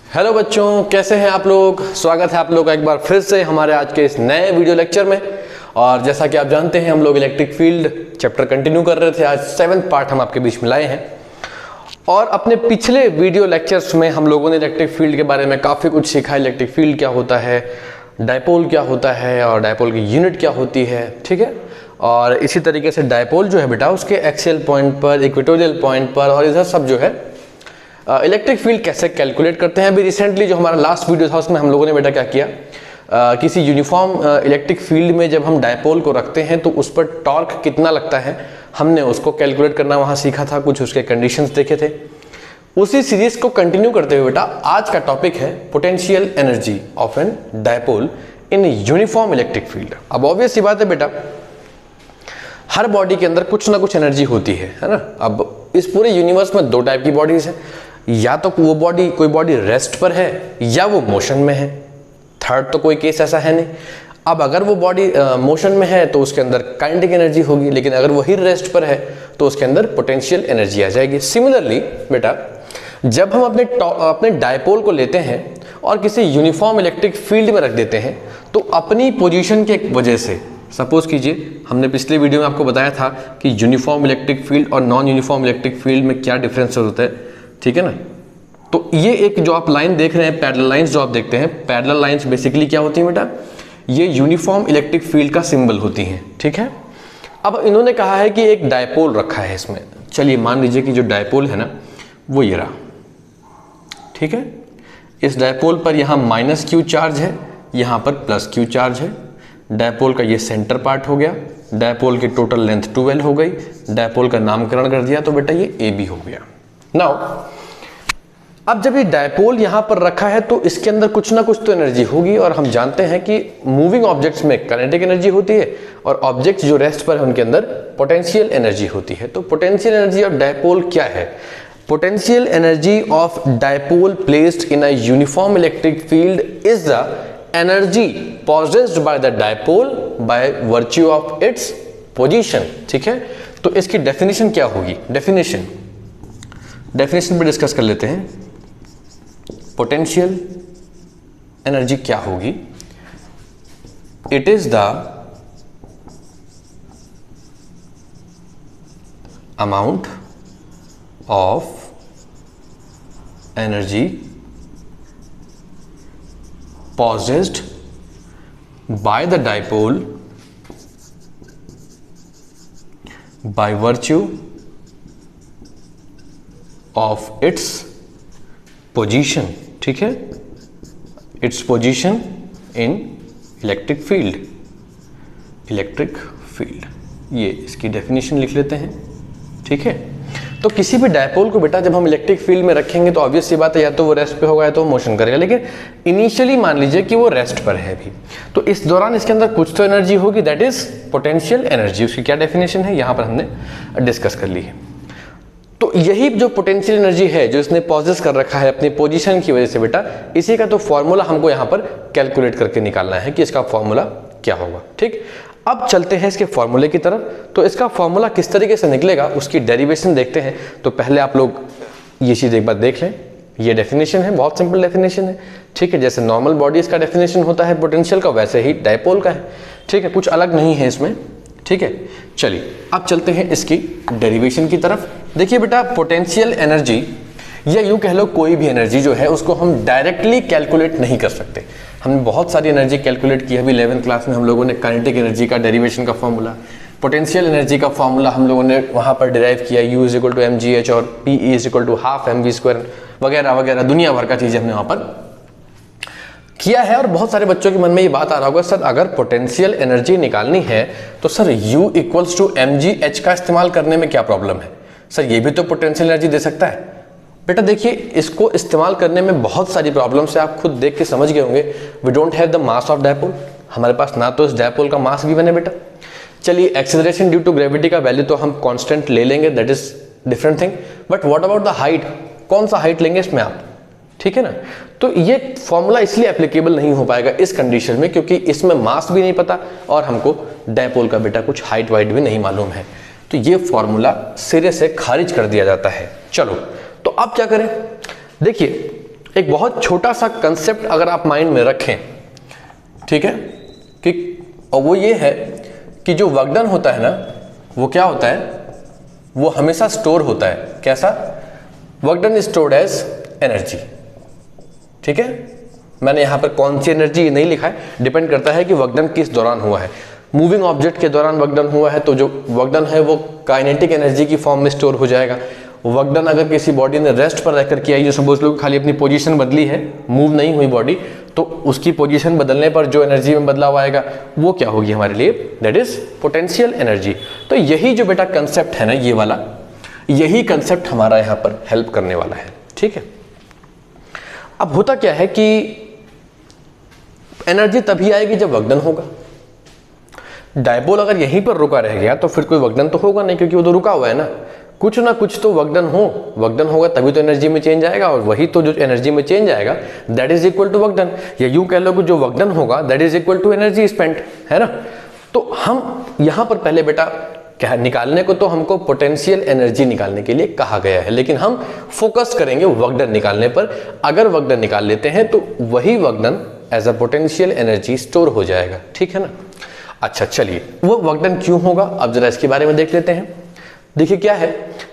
Hello बच्चों, कैसे हैं आप लोग। स्वागत है आप लोग का एक बार फिर से हमारे आज के इस नए वीडियो लेक्चर में। और जैसा कि आप जानते हैं हम लोग इलेक्ट्रिक फील्ड चैप्टर कंटिन्यू कर रहे थे। आज 7th पार्ट हम आपके बीच में लाए हैं। और अपने पिछले वीडियो लेक्चर्स में हम लोगों ने इलेक्ट्रिक फील्ड के बारे में काफ़ी कुछ सीखा। इलेक्ट्रिक फील्ड क्या होता है, डायपोल क्या होता है और डायपोल की यूनिट क्या होती है, ठीक है। और इसी तरीके से डायपोल जो है बेटा उसके एक्सियल पॉइंट पर, इक्वेटोरियल पॉइंट पर और इधर सब जो है इलेक्ट्रिक फील्ड कैसे कैलकुलेट करते हैं। अभी रिसेंटली जो हमारा लास्ट वीडियो था उसमें हम लोगों ने बेटा क्या किया, किसी यूनिफॉर्म इलेक्ट्रिक फील्ड में जब हम डायपोल को रखते हैं तो उस पर टॉर्क कितना लगता है हमने उसको कैलकुलेट करना वहाँ सीखा था, कुछ उसके कंडीशंस देखे थे। उसी सीरीज को कंटिन्यू करते हुए बेटा आज का टॉपिक है potential energy of an dipole in uniform electric field. अब ऑब्वियस सी बात है बेटा, हर बॉडी के अंदर कुछ ना कुछ एनर्जी होती है ना। अब इस पूरे यूनिवर्स में दो टाइप की बॉडीज हैं, या तो वो बॉडी कोई बॉडी रेस्ट पर है या वो मोशन में है। थर्ड तो कोई केस ऐसा है नहीं। अब अगर वो बॉडी मोशन में है तो उसके अंदर काइनेटिक एनर्जी होगी, लेकिन अगर वही रेस्ट पर है तो उसके अंदर पोटेंशियल एनर्जी आ जाएगी। सिमिलरली बेटा जब हम अपने डायपोल को लेते हैं और किसी यूनिफॉर्म इलेक्ट्रिक फील्ड में रख देते हैं तो अपनी पोजीशन के वजह से, सपोज कीजिए हमने पिछले वीडियो में आपको बताया था कि यूनिफॉर्म इलेक्ट्रिक फील्ड और नॉन यूनिफॉर्म इलेक्ट्रिक फील्ड में क्या डिफरेंस होता है, ठीक है ना। तो ये एक जो आप लाइन देख रहे हैं, पैरेलल लाइंस जो आप देखते हैं, पैरेलल लाइंस बेसिकली क्या होती है बेटा, ये यूनिफॉर्म इलेक्ट्रिक फील्ड का सिंबल होती हैं, ठीक है। अब इन्होंने कहा है कि एक डायपोल रखा है इसमें। चलिए मान लीजिए कि जो डायपोल है ना वो ये रहा, ठीक है। इस डायपोल पर यहाँ -q चार्ज है, यहाँ पर +q चार्ज है। डायपोल का ये सेंटर पार्ट हो गया। डायपोल की टोटल लेंथ 12 हो गई। डायपोल का नामकरण कर दिया तो बेटा ये AB हो गया। नाउ अब जब ये डायपोल यहां पर रखा है तो इसके अंदर कुछ ना कुछ तो एनर्जी होगी, और हम जानते हैं कि मूविंग ऑब्जेक्ट्स में काइनेटिक एनर्जी होती है और ऑब्जेक्ट्स जो रेस्ट पर है उनके अंदर पोटेंशियल एनर्जी होती है। तो पोटेंशियल एनर्जी ऑफ डायपोल क्या है? Potential energy of dipole placed in a uniform electric field is the energy possessed by the dipole by virtue of its position, ठीक है। तो इसकी डेफिनेशन क्या होगी? डेफिनेशन पे डिस्कस कर लेते हैं। पोटेंशियल एनर्जी क्या होगी? It is the amount of energy possessed by the dipole by virtue of its position, ठीक है। its position in electric field, ये इसकी डेफिनेशन लिख लेते हैं, ठीक है। तो किसी भी डायपोल को बेटा जब हम इलेक्ट्रिक फील्ड में रखेंगे तो ऑब्वियस सी बात है, या तो वो रेस्ट पे होगा या तो वो मोशन करेगा। लेकिन इनिशियली मान लीजिए कि वो रेस्ट पर है भी, तो इस दौरान इसके अंदर कुछ तो एनर्जी होगी, दैट इज पोटेंशियल एनर्जी। उसकी क्या डेफिनेशन है यहां पर हमने डिस्कस कर ली है। तो यही जो पोटेंशियल एनर्जी है जो इसने पॉजेस कर रखा है अपनी पोजीशन की वजह से बेटा, इसी का तो फॉर्मूला हमको यहाँ पर कैलकुलेट करके निकालना है कि इसका फॉर्मूला क्या होगा, ठीक। अब चलते हैं इसके फॉर्मूले की तरफ। तो इसका फॉर्मूला किस तरीके से निकलेगा उसकी डेरिवेशन देखते हैं। तो पहले आप लोग ये चीज़ एक बार देख लें। ये डेफिनेशन है, बहुत सिंपल डेफिनेशन है, ठीक है। जैसे नॉर्मल बॉडीज का डेफिनेशन होता है पोटेंशियल का, वैसे ही डायपोल का है, ठीक है। कुछ अलग नहीं है इसमें, ठीक है। चलिए अब चलते हैं इसकी डेरिवेशन की तरफ। देखिए बेटा, पोटेंशियल एनर्जी या यूँ कह लो कोई भी एनर्जी जो है उसको हम डायरेक्टली कैलकुलेट नहीं कर सकते। हमने बहुत सारी एनर्जी कैलकुलेट की। अभी 11th क्लास में हम लोगों ने काइनेटिक एनर्जी का डेरिवेशन का फॉर्मूला, पोटेंशियल एनर्जी का फॉर्मूला हम लोगों ने वहाँ पर डिराइव किया, U = mgh और PE = ½ mv² वगैरह वगैरह, दुनिया भर का चीज़ें हमने वहाँ पर किया है। और बहुत सारे बच्चों के मन में ये बात आ रहा होगा, सर अगर पोटेंशियल एनर्जी निकालनी है तो सर U = mgh का इस्तेमाल करने में क्या प्रॉब्लम है? सर ये भी तो पोटेंशियल एनर्जी दे सकता है। बेटा देखिए, इसको इस्तेमाल करने में बहुत सारी प्रॉब्लम्स है, आप खुद देख के समझ गए होंगे। We don't have the mass of dipole, हमारे पास ना तो इस डायपोल का मास गिवन है बेटा। चलिए एक्सेलरेशन ड्यू टू ग्रेविटी का वैल्यू तो हम कांस्टेंट ले लेंगे, that is different thing. But what about the height? कौन सा हाइट लेंगे इसमें आप, ठीक है ना। तो ये फॉर्मूला इसलिए एप्लीकेबल नहीं हो पाएगा इस कंडीशन में क्योंकि इसमें मास भी नहीं पता और हमको डायपोल का बेटा कुछ हाइट वाइट भी नहीं मालूम है। तो ये फॉर्मूला सिरे से खारिज कर दिया जाता है। चलो तो अब क्या करें? देखिए एक बहुत छोटा सा कंसेप्ट अगर आप माइंड में रखें, ठीक है, कि और वो ये है कि जो वर्क डन होता है ना, वो क्या होता है, वो हमेशा स्टोर होता है। कैसा? Work done is stored as energy. ठीक है, मैंने यहां पर कौन सी एनर्जी नहीं लिखा है, डिपेंड करता है कि वर्क डन किस दौरान हुआ है। मूविंग ऑब्जेक्ट के दौरान वर्क डन हुआ है तो जो वर्क डन है वो काइनेटिक एनर्जी की फॉर्म में स्टोर हो जाएगा। वर्क डन अगर किसी बॉडी ने रेस्ट पर रहकर किया है, जो सपोज लो खाली अपनी पोजीशन बदली है, मूव नहीं हुई बॉडी, तो उसकी पोजीशन बदलने पर जो एनर्जी में बदलाव आएगा वो क्या होगी हमारे लिए, दैट इज पोटेंशियल एनर्जी। तो यही जो बेटा कंसेप्ट है ना, ये वाला, यही कंसेप्ट हमारा यहाँ पर हेल्प करने वाला है। ठीक है, अब होता क्या है कि एनर्जी तभी आएगी जब वर्क डन होगा। डायपोल अगर यहीं पर रुका रह गया तो फिर कोई वर्क डन तो होगा नहीं, क्योंकि वो तो रुका हुआ है ना। कुछ ना कुछ तो वर्क डन हो, वर्क डन होगा तभी तो एनर्जी में चेंज आएगा, और वही तो जो एनर्जी में चेंज आएगा that is equal to work done. या यूं कह लो कि जो वर्क डन होगा that is equal to energy spent, है ना। तो हम यहां पर पहले बेटा क्या निकालने को, तो हमको पोटेंशियल एनर्जी निकालने के लिए कहा गया है, लेकिन हम फोकस करेंगे वर्क डन निकालने पर। अगर वर्क डन निकाल लेते हैं तो वही work done as a potential energy store हो जाएगा। ठीक है ना। अच्छा चलिए, वो वर्क डन क्यों होगा अब जरा इसके बारे में देख लेते हैं। देखिए क्या है,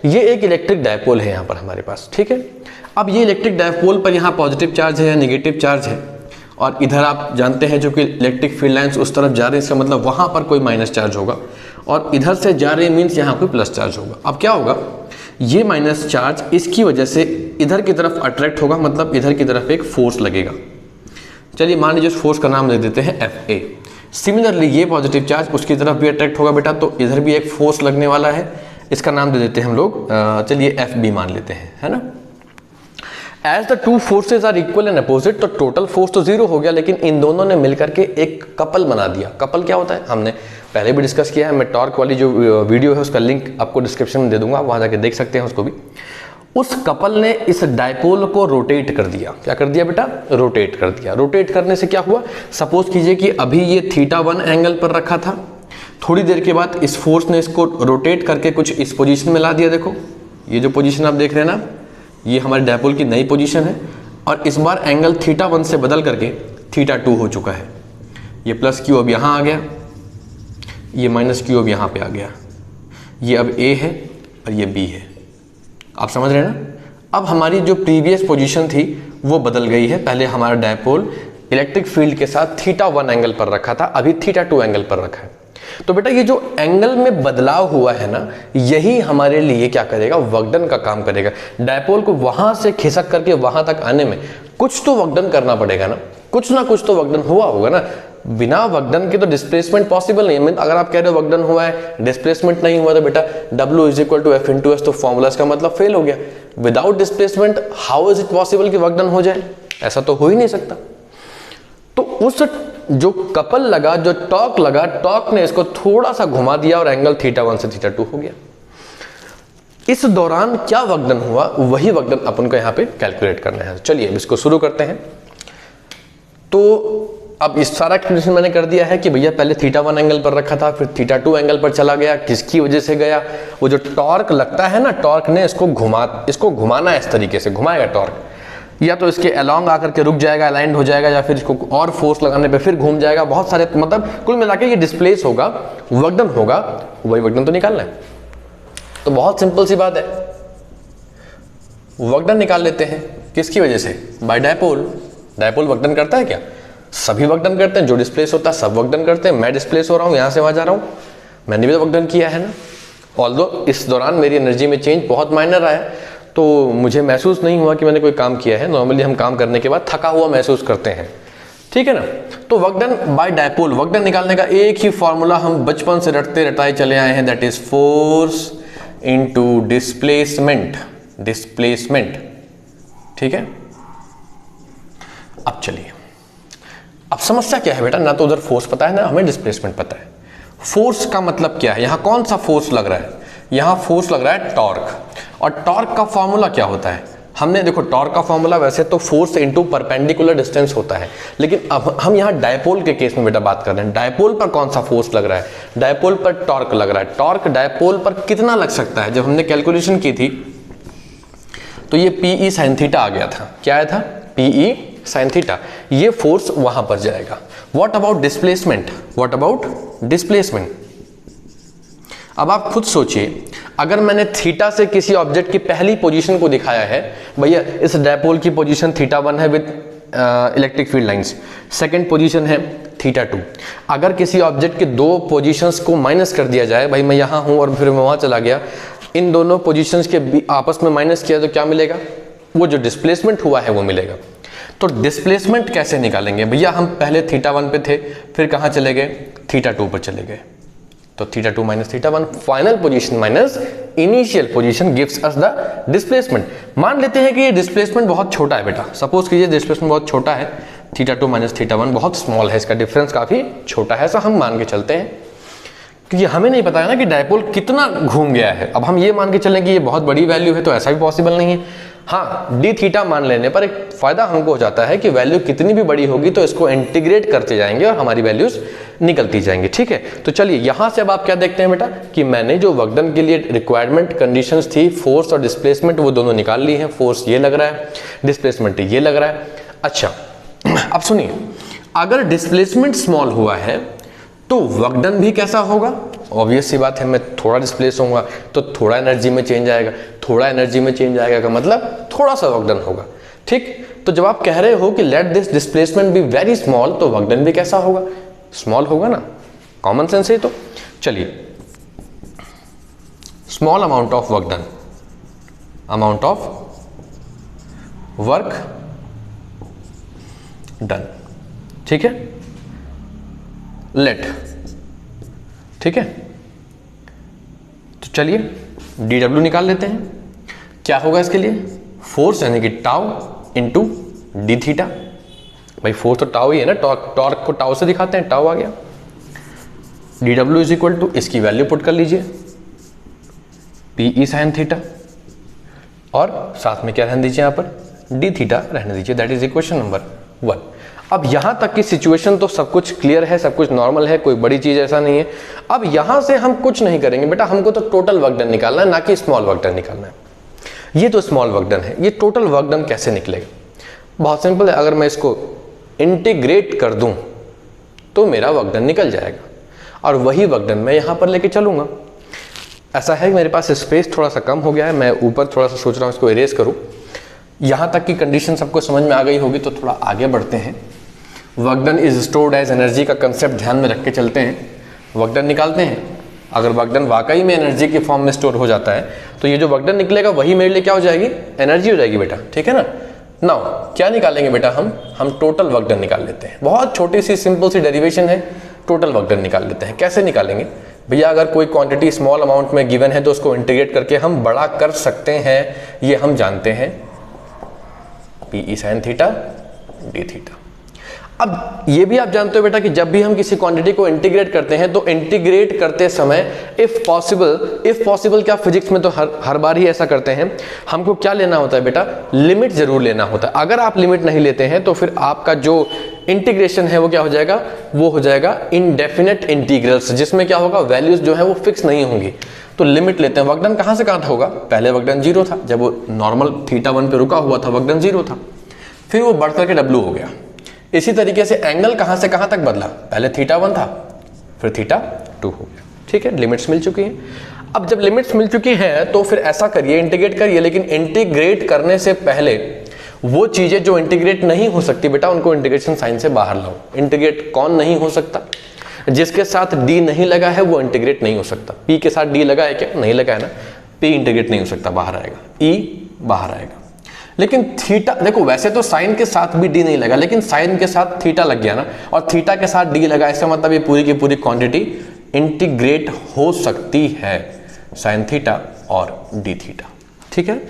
ये एक इलेक्ट्रिक डायपोल है यहाँ पर हमारे पास। ठीक है, अब ये इलेक्ट्रिक डायपोल पर यहाँ पॉजिटिव चार्ज है या नेगेटिव चार्ज है, और इधर आप जानते हैं जो कि इलेक्ट्रिक फील्ड लाइंस उस तरफ जा रहे हैं, इसका मतलब वहाँ पर कोई माइनस चार्ज होगा, और इधर से जा रहे मीन्स यहाँ कोई प्लस चार्ज होगा। अब क्या होगा, ये माइनस चार्ज इसकी वजह से इधर की तरफ अट्रैक्ट होगा, मतलब इधर की तरफ एक फोर्स लगेगा। चलिए मान लीजिए उस फोर्स का नाम दे देते हैं Fa। सिमिलरली ये पॉजिटिव चार्ज उसकी तरफ भी अट्रैक्ट होगा बेटा, तो इधर भी एक फोर्स लगने वाला है, इसका नाम दे देते हैं हम लोग, चलिए Fb मान लेते हैं, है ना। As the two forces are equal and opposite, तो टोटल फोर्स तो जीरो हो गया, लेकिन इन दोनों ने मिलकर के एक कपल बना दिया। कपल क्या होता है हमने पहले भी डिस्कस किया है, मैं टॉर्क वाली जो वीडियो है उसका लिंक आपको डिस्क्रिप्शन में दे दूंगा, वहां जाके देख सकते हैं उसको भी। उस कपल ने इस डायपोल को रोटेट कर दिया। क्या कर दिया बेटा, रोटेट कर दिया। रोटेट करने से क्या हुआ, सपोज कीजिए कि अभी ये θ1 एंगल पर रखा था, थोड़ी देर के बाद इस फोर्स ने इसको रोटेट करके कुछ इस पोजीशन में ला दिया। देखो ये जो पोजीशन आप देख रहे हैं ना, ये हमारे डायपोल की नई पोजीशन है, और इस बार एंगल θ1 से बदल करके θ2 हो चुका है। ये प्लस क्यू अब यहाँ आ गया, ये माइनस क्यू अब यहाँ पे आ गया, ये अब A है और ये B है। आप समझ रहे हैं ना। अब हमारी जो प्रीवियस पोजीशन थी वो बदल गई है। पहले हमारा डायपोल इलेक्ट्रिक फील्ड के साथ θ1 एंगल पर रखा था, अभी θ2 एंगल पर रखा है। तो बेटा ये जो एंगल में बदलाव हुआ है ना, यही हमारे लिए क्या करेगा, वर्क डन का काम करेगा। डायपोल को वहां से खिसक करके वहां तक आने में कुछ तो वर्क डन करना पड़ेगा ना, कुछ ना कुछ तो वर्क डन हुआ होगा ना। बिना वर्क डन के तो डिस्प्लेसमेंट पॉसिबल नहीं है। अगर आप कह रहे हो वर्क डन हुआ है, डिस्प्लेसमेंट नहीं हुआ, तो बेटा W = F × S, तो फॉर्मूला का मतलब फेल हो गया। Without displacement how is it possible कि वर्क डन हो जाए, ऐसा तो हो ही नहीं सकता। तो उस जो कपल लगा, जो टॉर्क लगा, टॉर्क ने इसको थोड़ा सा घुमा दिया और एंगल θ1 से θ2 हो गया। इस दौरान क्या वर्क डन हुआ, वही वर्क डन अपन को यहाँ पे कैलकुलेट करना है। चलिए इसको शुरू करते हैं। तो अब इस सारा एक्सप्लेनेशन मैंने कर दिया है कि भैया पहले θ1 एंगल पर रखा था, फिर θ2 एंगल पर चला गया, किसकी वजह से गया, वो जो टॉर्क लगता है ना, टॉर्क ने इसको घुमाना इस तरीके से घुमाएगा टॉर्क, या तो इसके अलोंग आकर के रुक जाएगा, अलाइंड हो जाएगा, या फिर इसको और फोर्स लगाने पे फिर घूम जाएगा। बहुत सारे मतलब कुल मिला के ये डिस्प्लेस होगा, वर्क डन होगा, वही वर्क डन तो निकालना है। तो बहुत सिंपल सी बात है, वर्क डन निकाल लेते हैं किसकी वजह से, by dipole. Dipole work done करता है क्या, सभी वर्क डन करते हैं, जो डिस्प्लेस होता है सब वर्क डन करते हैं। मैं डिस्प्लेस हो रहा हूँ, यहाँ से वहाँ जा रहा हूँ, मैंने भी तो वर्क डन किया है ना। ऑल्दो इस दौरान मेरी एनर्जी में चेंज बहुत माइनर आया, तो मुझे महसूस नहीं हुआ कि मैंने कोई काम किया है। नॉर्मली हम काम करने के बाद थका हुआ महसूस करते हैं, ठीक है ना। तो work done by dipole, work done निकालने का एक ही फॉर्मूला हम बचपन से रटते रटाए चले आए हैं, that is force into displacement. Displacement, ठीक है। अब चलिए, अब समस्या क्या है बेटा, ना तो उधर फोर्स पता है ना हमें डिस्प्लेसमेंट पता है। फोर्स का मतलब क्या है, यहां कौन सा फोर्स लग रहा है, यहां फोर्स लग रहा है टॉर्क। और टॉर्क का फॉर्मूला क्या होता है, हमने देखो टॉर्क का फॉर्मूला वैसे तो फोर्स इनटू परपेंडिकुलर डिस्टेंस होता है, लेकिन अब हम यहां डायपोल के केस में बेटा बात कर रहे हैं। डायपोल पर कौन सा फोर्स लग रहा है, डायपोल पर टॉर्क लग रहा है। टॉर्क डायपोल पर कितना लग सकता है, जब हमने कैलकुलेशन की थी तो ये PE sin θ आ गया था। क्या आया था, PE sin थीटा, ये फोर्स वहां पर जाएगा। What about displacement? What about displacement? अब आप खुद सोचिए, अगर मैंने थीटा से किसी ऑब्जेक्ट की पहली पोजीशन को दिखाया है, भैया इस डायपोल की पोजीशन θ1 है with electric field lines, second position है θ2। अगर किसी ऑब्जेक्ट के दो पोजीशंस को माइनस कर दिया जाए, भाई मैं यहाँ हूँ और फिर मैं वहाँ चला गया, इन दोनों पोजीशंस के आपस में माइनस किया तो क्या मिलेगा? वो जो डिस्प्लेसमेंट हुआ है वो मिलेगा। तो डिस्प्लेसमेंट कैसे निकालेंगे? भैया हम पहले θ1 पे थे, फिर कहाँ चले गए? θ2 पर चले गए। तो θ2 minus θ1, final position minus initial position gives us the displacement. मान लेते हैं कि ये डिस्प्लेसमेंट बहुत छोटा है बेटा, सपोज कीजिए डिस्प्लेसमेंट बहुत छोटा है, θ2 माइनस θ1 बहुत स्मॉल है, इसका डिफरेंस काफी छोटा है, ऐसा हम मान के चलते हैं, क्योंकि हमें नहीं पता है ना कि डायपोल कितना घूम गया है। अब हम ये मान के चलें कि ये बहुत बड़ी वैल्यू है, तो ऐसा भी पॉसिबल नहीं है। हाँ, डी थीटा मान लेने पर एक फायदा हमको हो जाता है कि वैल्यू कितनी भी बड़ी होगी तो इसको इंटीग्रेट करते जाएंगे और हमारी वैल्यूज निकलती जाएंगी। ठीक है, तो चलिए यहां से अब आप क्या देखते हैं बेटा कि मैंने जो वर्क डन के लिए रिक्वायरमेंट कंडीशंस थी, फोर्स और डिस्प्लेसमेंट, वो दोनों निकाल ली है। फोर्स ये लग रहा है, डिस्प्लेसमेंट ये लग रहा है। अच्छा, अब सुनिए, अगर डिस्प्लेसमेंट स्मॉल हुआ है तो वर्क डन भी कैसा होगा? ऑब्वियस सी बात है, मैं थोड़ा डिस्प्लेस होऊंगा तो थोड़ा एनर्जी में चेंज आएगा, थोड़ा एनर्जी में चेंज आएगा का मतलब थोड़ा सा वर्क डन होगा। ठीक, तो जब आप कह रहे हो कि let this displacement be very small, तो वर्क डन भी कैसा होगा? स्मॉल होगा ना, कॉमन सेंस है। तो चलिए, small amount of work done, amount of work done, ठीक है, लेट, ठीक है। तो चलिए dW निकाल लेते हैं। क्या होगा इसके लिए? फोर्स यानी कि टाउ इंटू डी थीटा। भाई फोर्स तो टाउ ही है ना, टॉर्क को टाउ से दिखाते हैं, टाउ आ गया। dW इज इक्वल टू, इसकी वैल्यू पुट कर लीजिए, PE sin थीटा, और साथ में क्या रहने दीजिए, यहाँ पर डी थीटा रहने दीजिए। That is equation number 1। अब यहां तक की सिचुएशन तो सब कुछ क्लियर है, सब कुछ नॉर्मल है, कोई बड़ी चीज ऐसा नहीं है। अब यहां से हम कुछ नहीं करेंगे बेटा, हमको तो टोटल वर्क डन निकालना है, ना कि स्मॉल वर्क डन निकालना है। ये तो स्मॉल वर्क डन है, ये टोटल वर्क डन कैसे निकलेगा? बहुत सिंपल है, अगर मैं इसको इंटीग्रेट कर दूं तो मेरा वर्क डन निकल जाएगा, और वही वर्क डन मैं यहां पर लेके चलूंगा। ऐसा है कि मेरे पास स्पेस थोड़ा सा कम हो गया है, मैं ऊपर थोड़ा सा सोच रहा हूं इसको इरेज करूं। यहां तक की कंडीशन सबको समझ में आ गई होगी, तो थोड़ा आगे बढ़ते हैं। Work done is stored as energy का कंसेप्ट ध्यान में रख के चलते हैं, वर्क डन निकालते हैं। अगर वर्क डन वाकई में एनर्जी की फॉर्म में स्टोर हो जाता है तो ये जो वर्क डन निकलेगा वही मेरे लिए क्या हो जाएगी? एनर्जी हो जाएगी बेटा, ठीक है ना। नाउ क्या निकालेंगे बेटा? हम टोटल वर्क डन निकाल लेते हैं। बहुत छोटी सी सिंपल सी डेरिवेशन है, टोटल वर्क डन निकाल लेते हैं। कैसे निकालेंगे भैया? अगर कोई क्वांटिटी स्मॉल अमाउंट में गिवन है तो उसको इंटीग्रेट करके हम बड़ा कर सकते हैं, ये हम जानते हैं, PE sin theta D theta. अब ये भी आप जानते हो बेटा कि जब भी हम किसी क्वांटिटी को इंटीग्रेट करते हैं तो इंटीग्रेट करते समय इफ पॉसिबल क्या, फिजिक्स में तो हर बार ही ऐसा करते हैं, हमको क्या लेना होता है बेटा? लिमिट जरूर लेना होता है। अगर आप लिमिट नहीं लेते हैं तो फिर आपका जो इंटीग्रेशन है वो क्या हो जाएगा? वो हो जाएगा इनडेफिनेट इंटीग्रल्स, जिसमें क्या होगा? वैल्यूज जो है वो फिक्स नहीं होंगी। तो लिमिट लेते हैं। वर्क डन कहां से कहां तक होगा? पहले वर्क डन 0 था, जब वो नॉर्मल θ1 पे रुका हुआ था वर्क डन 0 था, फिर वो बढ़ करके W हो गया। इसी तरीके से एंगल कहां से कहां तक बदला? पहले θ1 था, फिर θ2 हो गया। ठीक है, लिमिट्स मिल चुकी हैं। अब जब लिमिट्स मिल चुकी हैं तो फिर ऐसा करिए, इंटीग्रेट करिए, लेकिन इंटीग्रेट करने से पहले वो चीजें जो इंटीग्रेट नहीं हो सकती बेटा, उनको इंटीग्रेशन साइन से बाहर लाओ। इंटीग्रेट कौन नहीं हो सकता? जिसके साथ डी नहीं लगा है वो इंटीग्रेट नहीं हो सकता। पी के साथ डी लगा है क्या? नहीं लगा है ना, पी इंटीग्रेट नहीं हो सकता, बाहर आएगा, ई बाहर आएगा। लेकिन थीटा देखो, वैसे तो साइन के साथ भी डी नहीं लगा, लेकिन साइन के साथ थीटा लग गया ना, और थीटा के साथ डी लगा, इसका मतलब ये पूरी की पूरी क्वांटिटी इंटीग्रेट हो सकती है, साइन थीटा और डी थीटा। ठीक है,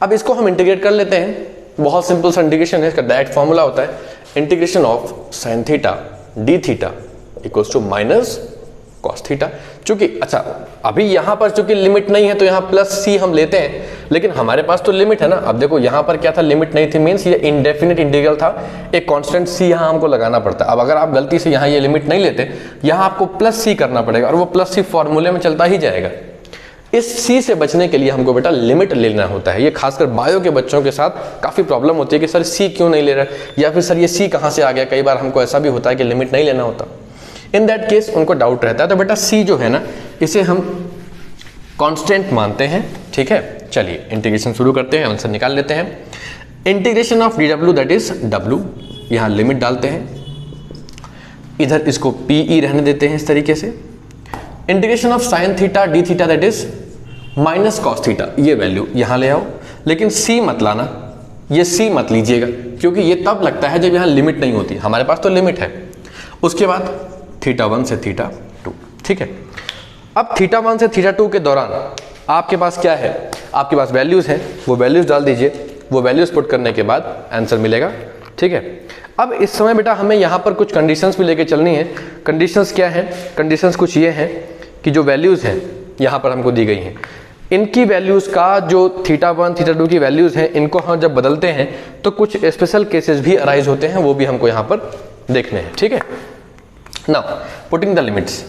अब इसको हम इंटीग्रेट कर लेते हैं। बहुत सिंपल सा इंटीग्रेशन है, इसका डायरेक्ट फॉर्मूला होता है integration of sine theta D theta equals to minus cos theta. चूंकि अच्छा अभी यहां पर चूंकि लिमिट नहीं है तो यहां प्लस सी हम लेते हैं, लेकिन हमारे पास तो लिमिट है ना। अब देखो यहां पर क्या था? लिमिट नहीं थी, मींस ये इनडेफिनिट इंटीग्रल था, एक कांस्टेंट सी यहां हमको लगाना पड़ता है। अब अगर आप गलती से यहां ये लिमिट नहीं लेते, यहां आपको प्लस सी करना पड़ेगा, और वो प्लस सी फॉर्मूले में चलता ही जाएगा। इस सी से बचने के लिए हमको बेटा लिमिट लेना होता है। ये खासकर बायो के बच्चों के साथ काफ़ी प्रॉब्लम होती है कि सर सी क्यों नहीं ले रहा, या फिर सर ये सी कहाँ से आ गया। कई बार हमको ऐसा भी होता है कि लिमिट नहीं लेना होता। इन दैट केस उनको डाउट रहता है। तो बेटा सी जो है ना, इसे हम कांस्टेंट मानते हैं, ठीक है। चलिए इंटीग्रेशन शुरू करते हैं, आंसर निकाल लेते हैं। Integration of D W that is W, यहाँ लिमिट डालते हैं, इधर इसको पी ई रहने देते हैं इस तरीके से। Integration of sine theta D theta that is minus cos theta, ये वैल्यू यहाँ ले आओ, लेकिन सी मत लाना, ये सी मत लीजिएगा, क्योंकि ये तब लगता है जब यहाँ लिमिट नहीं होती। हमारे पास तो लिमिट है। उसके बाद थीटा 1 से थीटा 2, ठीक है। अब थीटा 1 से थीटा 2 के दौरान आपके पास क्या है, आपके पास वैल्यूज हैं, वो वैल्यूज डाल दीजिए। वो वैल्यूज पुट करने के बाद आंसर मिलेगा, ठीक है। अब इस समय बेटा हमें यहाँ पर कुछ कंडीशंस भी लेके चलनी है। कंडीशंस क्या है, कंडीशंस कुछ ये हैं कि जो वैल्यूज हैं यहाँ पर हमको दी गई हैं, इनकी वैल्यूज का जो थीटा 1 थीटा 2 की वैल्यूज हैं, इनको हम जब बदलते हैं तो कुछ स्पेशल केसेस भी अराइज होते हैं, वो भी हमको यहाँ पर देखने हैं, ठीक है। Now putting the limits,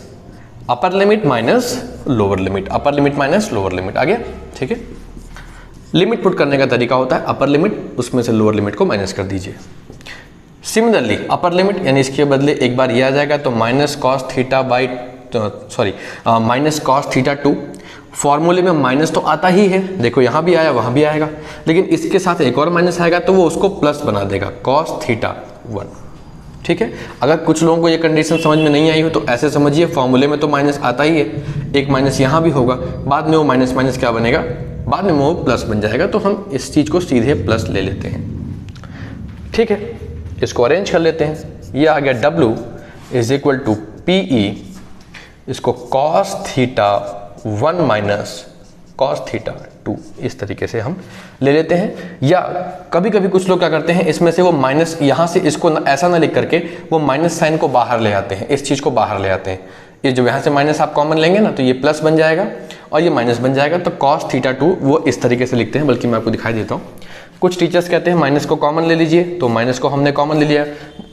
upper limit minus lower limit, upper limit minus lower limit आ गया, ठीक है। लिमिट पुट करने का तरीका होता है अपर लिमिट, उसमें से लोअर लिमिट को माइनस कर दीजिए। सिमिलरली अपर लिमिट यानी इसके बदले एक बार ये आ जाएगा, तो minus cos theta by minus cos theta 2। फॉर्मूले में माइनस तो आता ही है, देखो यहाँ भी आया वहाँ भी आएगा, लेकिन इसके साथ एक और माइनस आएगा तो वो उसको प्लस बना देगा, कॉस थीटा 1, ठीक है। अगर कुछ लोगों को ये कंडीशन समझ में नहीं आई हो तो ऐसे समझिए, फॉर्मूले में तो माइनस आता ही है, एक माइनस यहाँ भी होगा, बाद में वो माइनस माइनस क्या बनेगा, बाद में वो प्लस बन जाएगा। तो हम इस चीज़ को सीधे प्लस ले लेते हैं, ठीक है। इसको अरेंज कर लेते हैं। ये आ गया W is equal to P E, इसको cos theta 1 minus cos theta 2 इस तरीके से हम ले लेते हैं। या कभी कभी कुछ लोग क्या करते हैं, इसमें से वो माइनस यहाँ से इसको ऐसा ना लिख करके वो माइनस साइन को बाहर ले आते हैं, इस चीज़ को बाहर ले आते हैं। ये जो यहाँ से माइनस आप कॉमन लेंगे ना, तो ये प्लस बन जाएगा और ये माइनस बन जाएगा। तो कॉस थीटा 2 वो इस तरीके से लिखते हैं, बल्कि मैं आपको दिखाई देता हूँ। कुछ टीचर्स कहते हैं माइनस को कॉमन ले लीजिए, तो माइनस को हमने कॉमन ले लिया।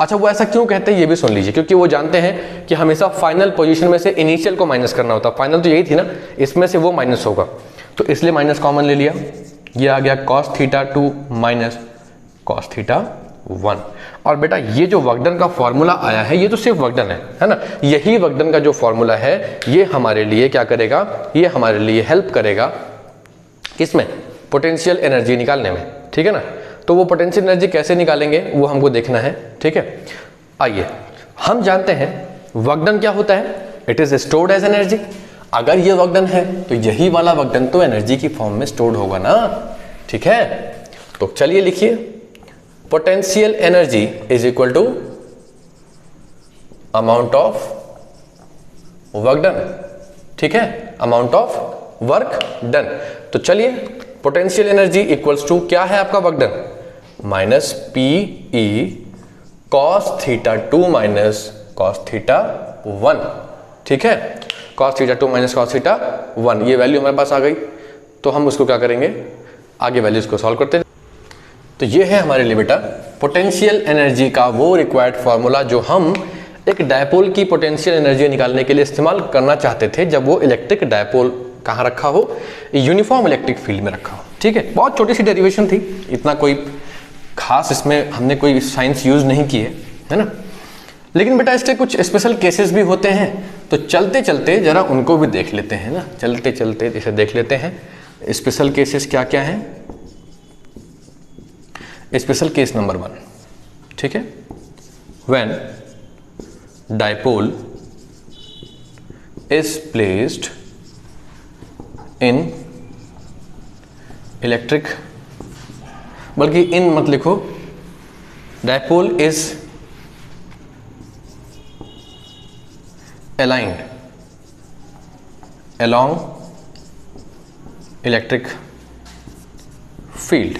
अच्छा, वो ऐसा क्यों कहते हैं ये भी सुन लीजिए, क्योंकि वो जानते हैं कि हमेशा फाइनल पोजीशन में से इनिशियल को माइनस करना होता है। फाइनल तो यही थी ना, इसमें से वो माइनस होगा, तो इसलिए माइनस कॉमन ले लिया। ये आ गया cos theta 2 minus cos theta 1। और बेटा ये जो वर्कडन का फॉर्मूला आया है, ये तो सिर्फ वर्कडन है ना। यही वर्कडन का जो फॉर्मूला है ये हमारे लिए क्या करेगा, ये हमारे लिए हेल्प करेगा किसमें, पोटेंशियल एनर्जी निकालने में, ठीक है ना। तो वो पोटेंशियल एनर्जी कैसे निकालेंगे वो हमको देखना है, ठीक है। आइए, हम जानते हैं वर्कडन क्या होता है, it is stored as energy. अगर ये वर्कडन है तो यही वाला वर्कडन तो एनर्जी की फॉर्म में स्टोर्ड होगा ना, ठीक है। तो चलिए लिखिए, potential energy is equal to amount of work done, ठीक है, अमाउंट ऑफ वर्क डन। तो चलिए, पोटेंशियल एनर्जी इक्वल्स टू क्या है आपका work done, minus P E cos theta 2 minus cos theta 1, ठीक है। Cos theta 2 minus cos theta 1, ये वैल्यू हमारे पास आ गई। तो हम उसको क्या करेंगे, आगे वैल्यूज को सॉल्व करते हैं। तो ये है हमारे लिए बेटा पोटेंशियल एनर्जी का वो रिक्वायर्ड फॉर्मूला जो हम एक डायपोल की पोटेंशियल एनर्जी निकालने के लिए इस्तेमाल करना चाहते थे, जब वो इलेक्ट्रिक डायपोल कहाँ रखा हो, यूनिफॉर्म इलेक्ट्रिक फील्ड में रखा हो, ठीक है। बहुत छोटी सी डेरिवेशन थी, इतना कोई खास इसमें हमने कोई साइंस यूज नहीं की है ना। लेकिन बेटा इसके कुछ स्पेशल केसेस भी होते हैं, तो चलते चलते जरा उनको भी देख लेते हैं ना, चलते चलते इसे देख लेते हैं। स्पेशल केसेस क्या क्या हैं, स्पेशल केस नंबर 1, ठीक है। When dipole is placed in electric, बल्कि इन मत लिखो, dipole is aligned along electric field.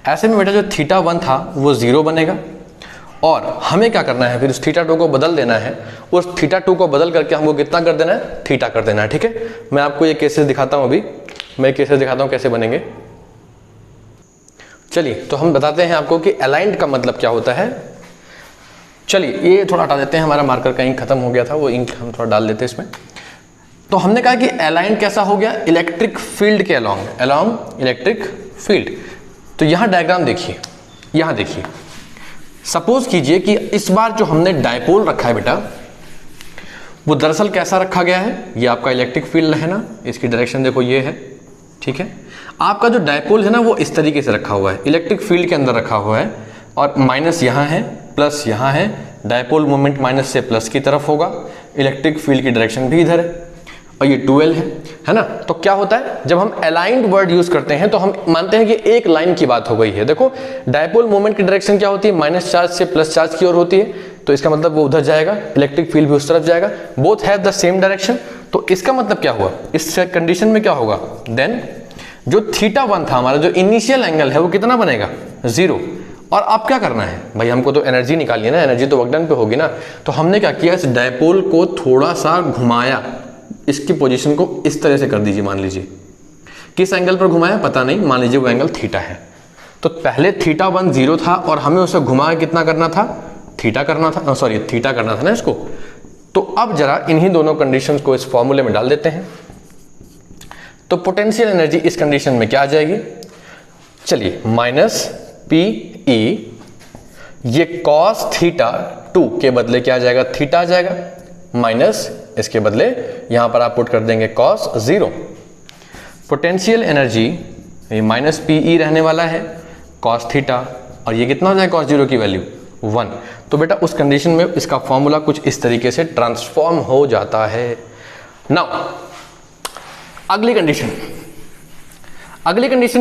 ऐसे में बेटा जो थीटा 1 था वो 0 बनेगा, और हमें क्या करना है, फिर उस थीटा 2 को बदल देना है। उस थीटा 2 को बदल करके हमको कितना कर देना है, थीटा कर देना है, ठीक है। मैं आपको ये केसेस दिखाता हूँ, अभी मैं केसेस दिखाता हूँ कैसे बनेंगे। चलिए, तो हम बताते हैं आपको कि अलाइंड का मतलब क्या होता है। चलिए ये थोड़ा हटा देते हैं, हमारा मार्कर का इंक खत्म हो गया था, वो इंक हम थोड़ा डाल देते हैं इसमें। तो हमने कहा कि अलाइंड कैसा हो गया, इलेक्ट्रिक फील्ड के अलोंग इलेक्ट्रिक फील्ड। तो यहां डायग्राम देखिए, यहां देखिए, सपोज कीजिए कि इस बार जो हमने डायपोल रखा है बेटा, वो दरअसल कैसा रखा गया है, ये आपका इलेक्ट्रिक फील्ड है ना, इसकी डायरेक्शन देखो ये है, ठीक है। आपका जो डायपोल है ना वो इस तरीके से रखा हुआ है, इलेक्ट्रिक फील्ड के अंदर रखा हुआ है, और माइनस यहाँ है, प्लस यहाँ है, डायपोल मोमेंट माइनस से प्लस की तरफ होगा, इलेक्ट्रिक फील्ड की डायरेक्शन भी इधर है, और ये 2L है ना। तो क्या होता है, जब हम अलाइंड वर्ड यूज करते हैं तो हम मानते हैं कि एक लाइन की बात हो गई है। देखो डायपोल मोमेंट की डायरेक्शन क्या होती है, माइनस चार्ज से प्लस चार्ज की ओर होती है, तो इसका मतलब वो उधर जाएगा, इलेक्ट्रिक फील्ड भी उस तरफ जाएगा, both have the same direction. तो इसका मतलब क्या हुआ, इस कंडीशन में क्या होगा, देन जो θ1 था हमारा, जो इनिशियल एंगल है वो कितना बनेगा, 0। और अब क्या करना है भाई, हमको तो एनर्जी निकालनी है ना, एनर्जी तो वर्क डन पे होगी ना। तो हमने क्या किया, इस डायपोल को थोड़ा सा घुमाया, इसकी पोजीशन को इस तरह से कर दीजिए, मान लीजिए किस एंगल पर घुमाया पता नहीं, मान लीजिए वो एंगल थीटा है। तो पहले θ1 0 था और हमें उसे घुमा कितना करना था, थीटा करना था, सॉरी थीटा करना था ना इसको। तो अब जरा इन्हीं दोनों कंडीशंस को इस फॉर्मूले में डाल देते हैं। तो पोटेंशियल एनर्जी इस कंडीशन में क्या आ जाएगी, चलिए माइनस पी ई, ये कॉस θ2 के बदले क्या आ जाएगा, थीटा आ जाएगा, माइनस इसके बदले यहां पर आप पुट कर देंगे cos 0। पोटेंशियल एनर्जी ये माइनस पी ई रहने वाला है, cos θ, और ये कितना हो जाएगा cos 0 की वैल्यू 1। तो बेटा उस कंडीशन में इसका फॉर्मूला कुछ इस तरीके से ट्रांसफॉर्म हो जाता है। नाउ अगली कंडीशन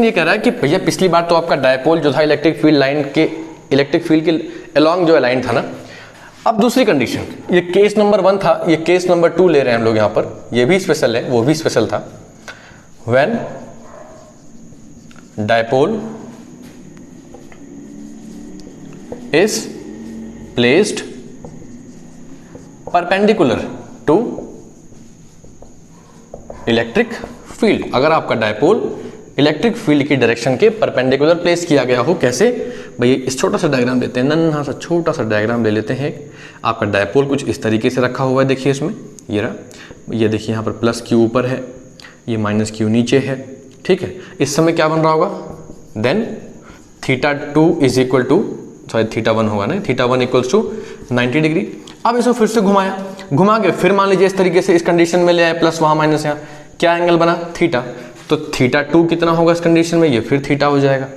ये कह रहा है कि भैया पिछली बार तो आपका डायपोल जो था इलेक्ट्रिक फील्ड के अलोंग जो अलाइन था ना, अब दूसरी कंडीशन, ये केस नंबर 1 था, ये केस नंबर 2 ले रहे हैं हम लोग यहां पर, ये भी स्पेशल है, वो भी स्पेशल था। When dipole is placed perpendicular to electric field, अगर आपका डायपोल इलेक्ट्रिक फील्ड की डायरेक्शन के परपेंडिकुलर प्लेस किया गया हो, कैसे भैया, इस छोटा सा डायग्राम लेते हैं, नन्हा सा छोटा सा डायग्राम ले लेते हैं। आपका डायपोल कुछ इस तरीके से रखा हुआ है, देखिए इसमें ये रहा, ये देखिए यहाँ पर प्लस क्यू ऊपर है, ये माइनस क्यू नीचे है, ठीक है। इस समय क्या बन रहा होगा, then θ2 is equal to, sorry θ1 होगा ना, θ1 इक्वल्स टू 90 डिग्री। अब इसको फिर से घुमाया, घुमा के फिर मान लीजिए इस तरीके से इस कंडीशन में ले आए, प्लस वहाँ माइनस यहाँ, क्या एंगल बना, थीटा। तो θ2 कितना होगा इस कंडीशन में, ये फिर थीटा हो जाएगा।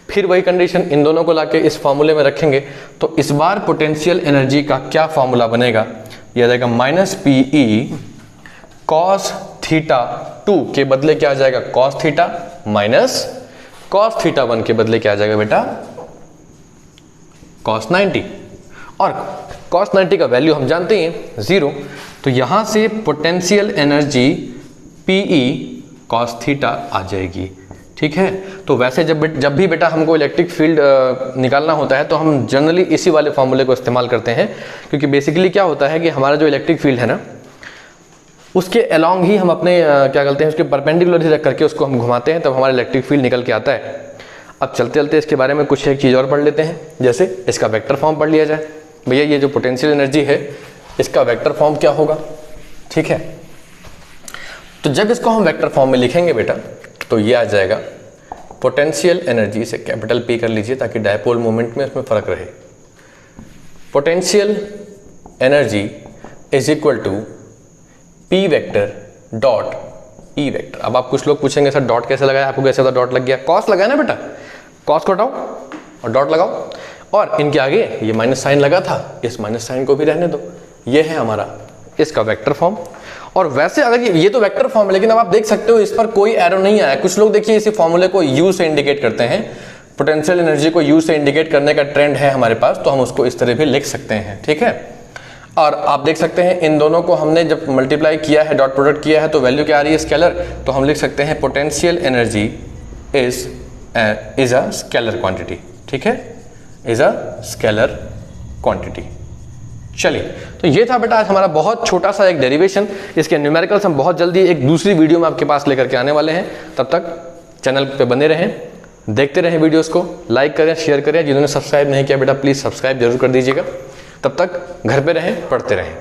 फिर वही कंडीशन इन दोनों को लाके इस फॉर्मूले में रखेंगे, तो इस बार पोटेंशियल एनर्जी का क्या फॉर्मूला बनेगा, यह जाएगा माइनस पी ई कॉस θ2 के बदले क्या आ जाएगा, कॉस थीटा, माइनस कॉस θ1 के बदले क्या आ जाएगा बेटा, कॉस 90। और कॉस 90 का वैल्यू हम जानते हैं 0, तो यहां से potential energy PE cos theta आ जाएगी, ठीक है। तो वैसे जब भी बेटा हमको इलेक्ट्रिक फील्ड निकालना होता है तो हम जनरली इसी वाले फॉर्मूले को इस्तेमाल करते हैं, क्योंकि बेसिकली क्या होता है कि हमारा जो इलेक्ट्रिक फील्ड है ना, उसके अलोंग ही हम अपने क्या कहते हैं, उसके परपेंडिकुलर ही रख करके उसको हम घुमाते हैं, तब हमारा इलेक्ट्रिक फील्ड निकल के आता है। अब चलते चलते इसके बारे में कुछ एक चीज़ और पढ़ लेते हैं, जैसे इसका वेक्टर फॉर्म पढ़ लिया जाए। भैया ये जो पोटेंशियल एनर्जी है इसका वेक्टर फॉर्म क्या होगा, ठीक है। तो जब इसको हम वेक्टर फॉर्म में लिखेंगे बेटा, तो ये आ जाएगा पोटेंशियल एनर्जी, से कैपिटल पी कर लीजिए ताकि डायपोल मोमेंट में उसमें फर्क रहे। Potential energy is equal to P vector dot E vector. अब आप कुछ लोग पूछेंगे सर डॉट कैसे लगाया, आपको कैसे पता डॉट लग गया, कॉस लगाया ना बेटा, कॉस को हटाओ और डॉट लगाओ, और इनके आगे ये माइनस साइन लगा था, इस माइनस साइन को भी रहने दो। ये है हमारा इसका वेक्टर फॉर्म। और वैसे अगर ये तो वेक्टर फॉर्म है, लेकिन अब आप देख सकते हो इस पर कोई एरो नहीं आया। कुछ लोग देखिए इसी फॉर्मूले को यू से इंडिकेट करते हैं, पोटेंशियल एनर्जी को यू से इंडिकेट करने का ट्रेंड है हमारे पास, तो हम उसको इस तरह भी लिख सकते हैं, ठीक है। और आप देख सकते हैं इन दोनों को हमने जब मल्टीप्लाई किया है, डॉट प्रोडक्ट किया है, तो वैल्यू क्या आ रही है, स्केलर। तो हम लिख सकते हैं potential energy is a scalar quantity, ठीक है, इज अ स्केलर क्वांटिटी। चलिए, तो ये था बेटा आज हमारा बहुत छोटा सा एक डेरिवेशन। इसके न्यूमेरिकल्स हम बहुत जल्दी एक दूसरी वीडियो में आपके पास लेकर के आने वाले हैं। तब तक चैनल पे बने रहें, देखते रहें वीडियोस को, लाइक करें, शेयर करें। जिन्होंने सब्सक्राइब नहीं किया बेटा प्लीज़ सब्सक्राइब जरूर कर दीजिएगा। तब तक घर पे रहें, पढ़ते रहें।